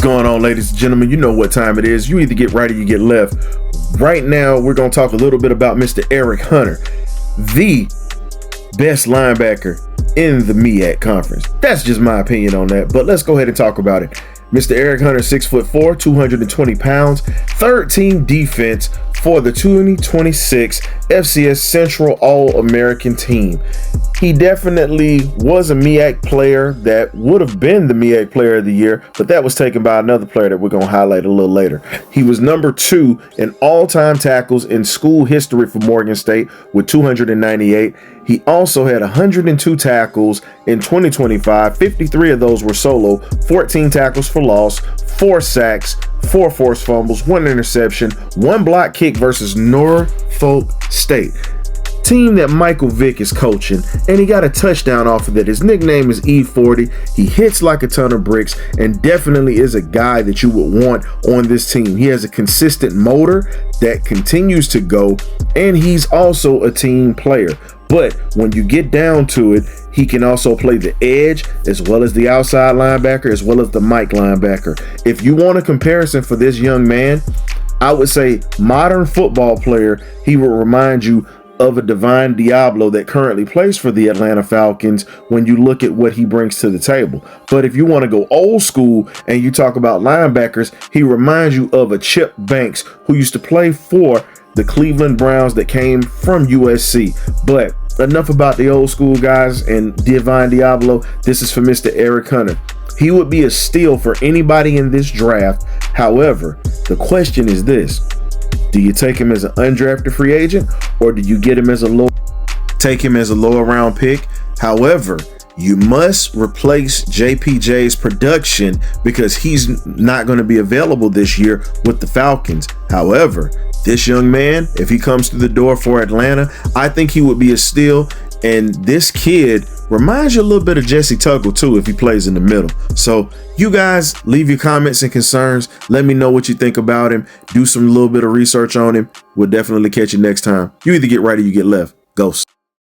Going on, ladies and gentlemen, you know what time it is. You either get right or you get left. Right now, we're going to talk a little bit about Mr. Erick Hunter, the best linebacker in the MEAC conference. That's just my opinion on that, but let's go ahead and talk about it. Mr. Erick Hunter, 6'4", 220 pounds, third team defense for the 2026 FCS Central All-American team. He definitely was a MEAC player that would have been the MEAC Player of the Year, but that was taken by another player that we're going to highlight a little later. He was number 2 in all-time tackles in school history for Morgan State with 298. He also had 102 tackles in 2025. 53 of those were solo, 14 tackles for loss, 4 sacks, 4 forced fumbles, 1 interception, 1 block kick versus Norfolk State. Team that Michael Vick is coaching, and he got a touchdown off of that. His nickname is E40. He hits like a ton of bricks and definitely is a guy that you would want on this team. He has a consistent motor that continues to go, and he's also a team player. But when you get down to it, he can also play the edge as well as the outside linebacker as well as the Mike linebacker. If you want a comparison for this young man, I would say modern football player, he will remind you of a Divine Diablo that currently plays for the Atlanta Falcons when you look at what he brings to the table. But if you want to go old school and you talk about linebackers, he reminds you of a Chip Banks who used to play for the Cleveland Browns that came from USC. But enough about the old school guys and Divine Diablo. This is for Mr. Erick Hunter. He would be a steal for anybody in this draft. However, the question is this: do you take him as an undrafted free agent, or do you get him as a lower round pick? However, you must replace JPJ's production because he's not going to be available this year with the Falcons. However, this young man, if he comes through the door for Atlanta, I think he would be a steal. And this kid reminds you a little bit of Jesse Tuggle too if he plays in the middle. So you guys leave your comments and concerns. Let me know what you think about him. Do some little bit of research on him. We'll definitely catch you next time. You either get right or you get left. Ghost.